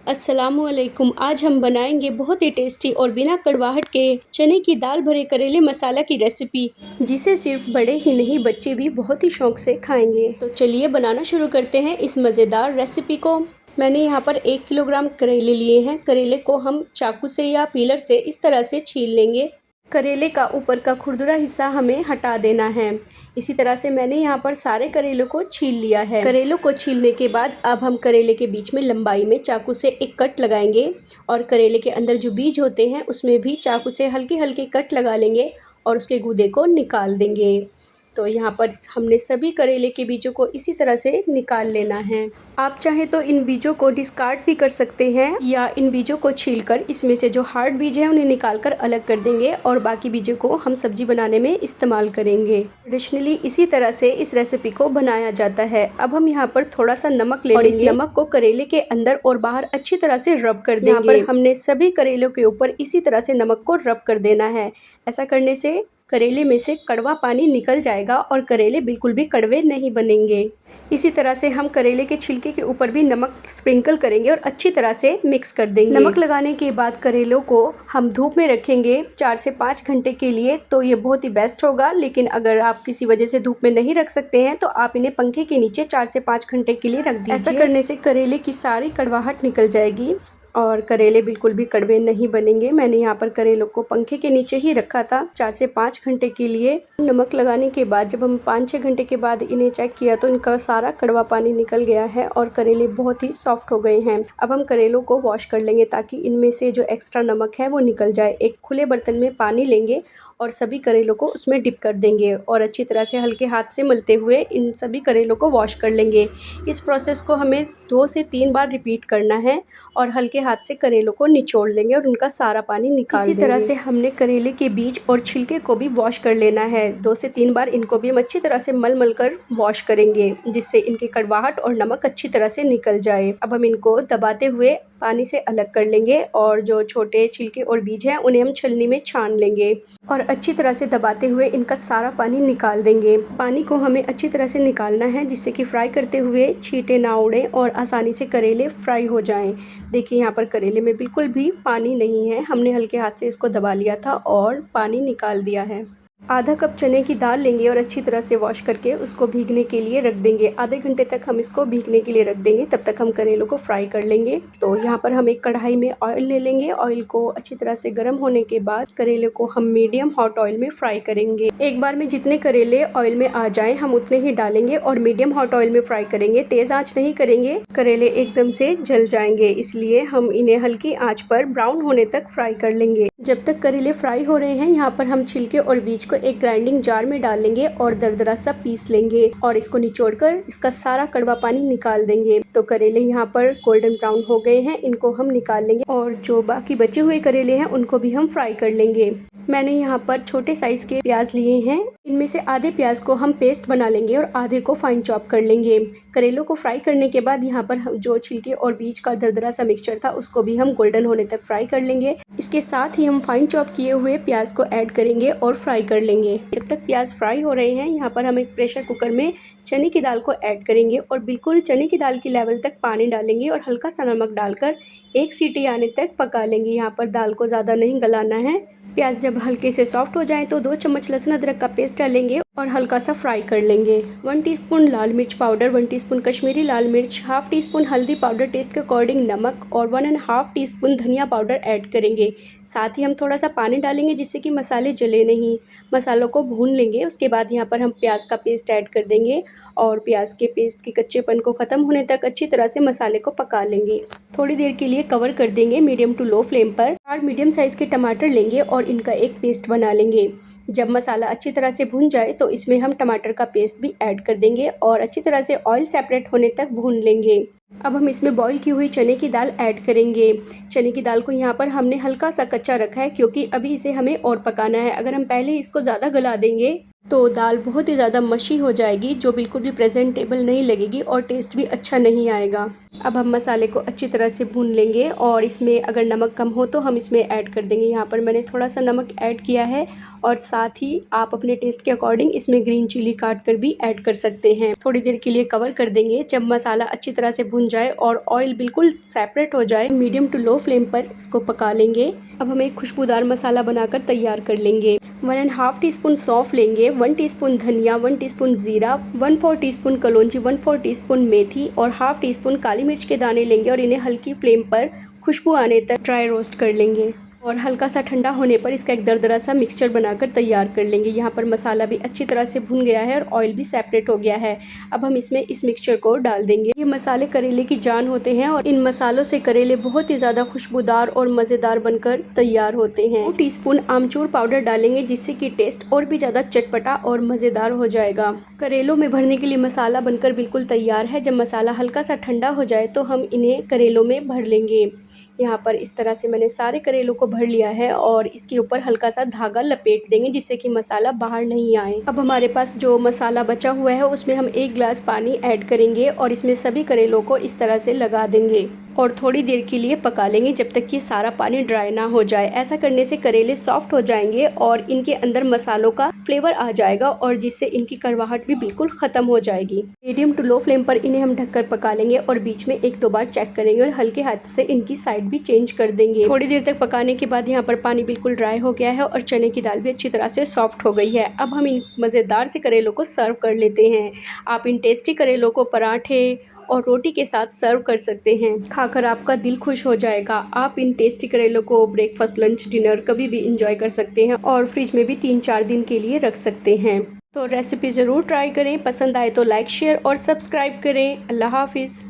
अस्सलामुअलैकुम। आज हम बनाएंगे बहुत ही टेस्टी और बिना कड़वाहट के चने की दाल भरे करेले मसाला की रेसिपी, जिसे सिर्फ बड़े ही नहीं बच्चे भी बहुत ही शौक से खाएंगे। तो चलिए बनाना शुरू करते हैं इस मज़ेदार रेसिपी को। मैंने यहाँ पर 1 किलोग्राम करेले लिए हैं। करेले को हम चाकू से या पीलर से इस तरह से छील लेंगे। करेले का ऊपर का खुरदुरा हिस्सा हमें हटा देना है। इसी तरह से मैंने यहाँ पर सारे करेलों को छील लिया है। करेलों को छीलने के बाद अब हम करेले के बीच में लंबाई में चाकू से एक कट लगाएंगे और करेले के अंदर जो बीज होते हैं उसमें भी चाकू से हल्के हल्के कट लगा लेंगे और उसके गूदे को निकाल देंगे। तो यहाँ पर हमने सभी करेले के बीजों को इसी तरह से निकाल लेना है। आप चाहें तो इन बीजों को डिस्कार्ड भी कर सकते हैं या इन बीजों को छीलकर इसमें से जो हार्ड बीज हैं उन्हें निकालकर अलग कर देंगे और बाकी बीजों को हम सब्जी बनाने में इस्तेमाल करेंगे। ट्रेडिशनली इसी तरह से इस रेसिपी को बनाया जाता है। अब हम यहाँ पर थोड़ा सा नमक ले लेंगे और इस नमक को करेले के अंदर और बाहर अच्छी तरह से रब कर देंगे। यहाँ पर हमने सभी करेलों के ऊपर इसी तरह से नमक को रब कर देना है। ऐसा करने से करेले में से कड़वा पानी निकल जाएगा और करेले बिल्कुल भी कड़वे नहीं बनेंगे। इसी तरह से हम करेले के छिलके के ऊपर भी नमक स्प्रिंकल करेंगे और अच्छी तरह से मिक्स कर देंगे। नमक लगाने के बाद करेलों को हम धूप में रखेंगे 4 से 5 घंटे के लिए, तो ये बहुत ही बेस्ट होगा। लेकिन अगर आप किसी वजह से धूप में नहीं रख सकते हैं तो आप इन्हें पंखे के नीचे 4 से 5 घंटे के लिए रख दीजिए। ऐसा करने से करेले की सारी कड़वाहट निकल जाएगी और करेले बिल्कुल भी कड़वे नहीं बनेंगे। मैंने यहाँ पर करेलों को पंखे के नीचे ही रखा था 4 से 5 घंटे के लिए। नमक लगाने के बाद जब हम 5-6 घंटे के बाद इन्हें चेक किया तो इनका सारा कड़वा पानी निकल गया है और करेले बहुत ही सॉफ्ट हो गए हैं। अब हम करेलों को वॉश कर लेंगे ताकि इनमें से जो एक्स्ट्रा नमक है वो निकल जाए। एक खुले बर्तन में पानी लेंगे और सभी करेलों को उसमें डिप कर देंगे और अच्छी तरह से हल्के हाथ से मलते हुए इन सभी करेलों को वॉश कर लेंगे। इस प्रोसेस को हमें 2 से 3 बार रिपीट करना है और हल्के हाथ से करेलों को निचोड़ लेंगे और उनका सारा पानी निकाल देंगे। इसी तरह से हमने करेले के बीज और छिलके को भी वॉश कर लेना है। 2 से 3 बार इनको भी हम अच्छी तरह से मल कर वॉश करेंगे, जिससे इनकी कड़वाहट और नमक अच्छी तरह से निकल जाए। अब हम इनको दबाते हुए पानी से अलग कर लेंगे और जो छोटे छिलके और बीज हैं उन्हें हम छलनी में छान लेंगे और अच्छी तरह से दबाते हुए इनका सारा पानी निकाल देंगे। पानी को हमें अच्छी तरह से निकालना है जिससे कि फ्राई करते हुए छींटे ना उड़े और आसानी से करेले फ्राई हो जाएं। देखिए यहाँ पर करेले में बिल्कुल भी पानी नहीं है। हमने हल्के हाथ से इसको दबा लिया था और पानी निकाल दिया है। आधा कप चने की दाल लेंगे और अच्छी तरह से वॉश करके उसको भीगने के लिए रख देंगे। आधे घंटे तक हम इसको भीगने के लिए रख देंगे, तब तक हम करेलों को फ्राई कर लेंगे। तो यहाँ पर हम एक कढ़ाई में ऑयल ले लेंगे। ऑयल को अच्छी तरह से गर्म होने के बाद करेले को हम मीडियम हॉट ऑयल में फ्राई करेंगे। एक बार में जितने करेले ऑयल में आ जाए हम उतने ही डालेंगे और मीडियम हॉट ऑयल में फ्राई करेंगे। तेज आंच नहीं करेंगे, करेले एकदम से जल जाएंगे, इसलिए हम इन्हें हल्की आंच पर ब्राउन होने तक फ्राई कर लेंगे। जब तक करेले फ्राई हो रहे हैं यहाँ पर हम छिलके और बीज को एक ग्राइंडिंग जार में डाल लेंगे और दरदरा सा पीस लेंगे और इसको निचोड़कर इसका सारा कड़वा पानी निकाल देंगे। तो करेले यहाँ पर गोल्डन ब्राउन हो गए हैं, इनको हम निकाल लेंगे और जो बाकी बचे हुए करेले हैं उनको भी हम फ्राई कर लेंगे। मैंने यहाँ पर छोटे साइज के प्याज लिए हैं। इनमें से आधे प्याज को हम पेस्ट बना लेंगे और आधे को फाइन चॉप कर लेंगे। करेलों को फ्राई करने के बाद यहाँ पर जो छिलके और बीज का दरदरा सा मिक्सचर था उसको भी हम गोल्डन होने तक फ्राई कर लेंगे। इसके साथ ही हम फाइन चॉप किए हुए प्याज को ऐड करेंगे और फ्राई कर लेंगे। जब तक प्याज फ्राई हो रहे हैं यहाँ पर हम एक प्रेशर कुकर में चने की दाल को ऐड करेंगे और बिल्कुल चने की दाल की लेवल तक पानी डालेंगे और हल्का सा नमक डालकर 1 सीटी आने तक पका लेंगे। यहाँ पर दाल को ज़्यादा नहीं गलाना है। प्याज जब हल्के से सॉफ्ट हो जाए तो 2 चम्मच लहसुन अदरक का पेस्ट डालेंगे और हल्का सा फ्राई कर लेंगे। 1 टीस्पून लाल मिर्च पाउडर, 1 टीस्पून कश्मीरी लाल मिर्च, हाफ टीस्पून हल्दी पाउडर, टेस्ट के अकॉर्डिंग नमक और 1.5 टीस्पून धनिया पाउडर ऐड करेंगे। साथ ही हम थोड़ा सा पानी डालेंगे जिससे कि मसाले जले नहीं। मसालों को भून लेंगे। उसके बाद यहाँ पर हम प्याज का पेस्ट ऐड कर देंगे और प्याज के पेस्ट के कच्चेपन को ख़त्म होने तक अच्छी तरह से मसाले को पका लेंगे। थोड़ी देर के लिए कवर कर देंगे मीडियम टू लो फ्लेम पर। 4 मीडियम साइज़ के टमाटर लेंगे और इनका एक पेस्ट बना लेंगे। जब मसाला अच्छी तरह से भून जाए तो इसमें हम टमाटर का पेस्ट भी ऐड कर देंगे और अच्छी तरह से ऑयल सेपरेट होने तक भून लेंगे। अब हम इसमें बॉईल की हुई चने की दाल ऐड करेंगे। चने की दाल को यहाँ पर हमने हल्का सा कच्चा रखा है क्योंकि अभी इसे हमें और पकाना है। अगर हम पहले इसको ज़्यादा गला देंगे तो दाल बहुत ही ज़्यादा मशी हो जाएगी, जो बिल्कुल भी प्रेजेंटेबल नहीं लगेगी और टेस्ट भी अच्छा नहीं आएगा। अब हम मसाले को अच्छी तरह से भून लेंगे और इसमें अगर नमक कम हो तो हम इसमें ऐड कर देंगे। यहाँ पर मैंने थोड़ा सा नमक ऐड किया है और साथ ही आप अपने टेस्ट के अकॉर्डिंग इसमें ग्रीन चिली काट कर भी ऐड कर सकते हैं। थोड़ी देर के लिए कवर कर देंगे। जब मसाला अच्छी तरह से भून जाए और ऑयल बिल्कुल सेपरेट हो जाए, मीडियम टू लो फ्लेम पर इसको पका लेंगे। अब हम एक खुशबूदार मसाला बनाकर तैयार कर लेंगे। 1.5 टीस्पून सौंफ लेंगे, 1 टीस्पून धनिया, 1 टीस्पून जीरा, 1/4 टीस्पून कलौंजी, 1/4 टीस्पून मेथी और हाफ टीस्पून काली मिर्च के दाने लेंगे और इन्हें हल्की फ्लेम पर खुशबू आने तक ड्राई रोस्ट कर लेंगे और हल्का सा ठंडा होने पर इसका एक दरदरा सा मिक्सचर बनाकर तैयार कर लेंगे। यहाँ पर मसाला भी अच्छी तरह से भुन गया है और ऑयल भी सेपरेट हो गया है। अब हम इसमें इस मिक्सचर को डाल देंगे। ये मसाले करेले की जान होते हैं और इन मसालों से करेले बहुत ही ज़्यादा खुशबूदार और मज़ेदार बनकर तैयार होते हैं। 2 टीस्पून आमचूर पाउडर डालेंगे, जिससे कि टेस्ट और भी ज़्यादा चटपटा और मज़ेदार हो जाएगा। करेलों में भरने के लिए मसाला बनकर बिल्कुल तैयार है। जब मसाला हल्का सा ठंडा हो जाए तो हम इन्हें करेलों में भर लेंगे। यहाँ पर इस तरह से मैंने सारे करेलों को भर लिया है और इसके ऊपर हल्का सा धागा लपेट देंगे, जिससे कि मसाला बाहर नहीं आए। अब हमारे पास जो मसाला बचा हुआ है उसमें हम 1 गिलास पानी ऐड करेंगे और इसमें सभी करेलों को इस तरह से लगा देंगे और थोड़ी देर के लिए पका लेंगे, जब तक कि सारा पानी ड्राई ना हो जाए। ऐसा करने से करेले सॉफ्ट हो जाएंगे और इनके अंदर मसालों का फ्लेवर आ जाएगा और जिससे इनकी कड़वाहट भी बिल्कुल ख़त्म हो जाएगी। मीडियम टू लो फ्लेम पर इन्हें हम ढककर पका लेंगे और बीच में 1-2 बार चेक करेंगे और हल्के हाथ से इनकी साइड भी चेंज कर देंगे। थोड़ी देर तक पकाने के बाद यहाँ पर पानी बिल्कुल ड्राई हो गया है और चने की दाल भी अच्छी तरह से सॉफ्ट हो गई है। अब हम इन मज़ेदार से करेलों को सर्व कर लेते हैं। आप इन टेस्टी करेलों को पराठे और रोटी के साथ सर्व कर सकते हैं। खाकर आपका दिल खुश हो जाएगा। आप इन टेस्टी करेलों को ब्रेकफास्ट, लंच, डिनर कभी भी इंजॉय कर सकते हैं और फ्रिज में भी 3-4 दिन के लिए रख सकते हैं। तो रेसिपी ज़रूर ट्राई करें। पसंद आए तो लाइक, शेयर और सब्सक्राइब करें। अल्लाह हाफिज़।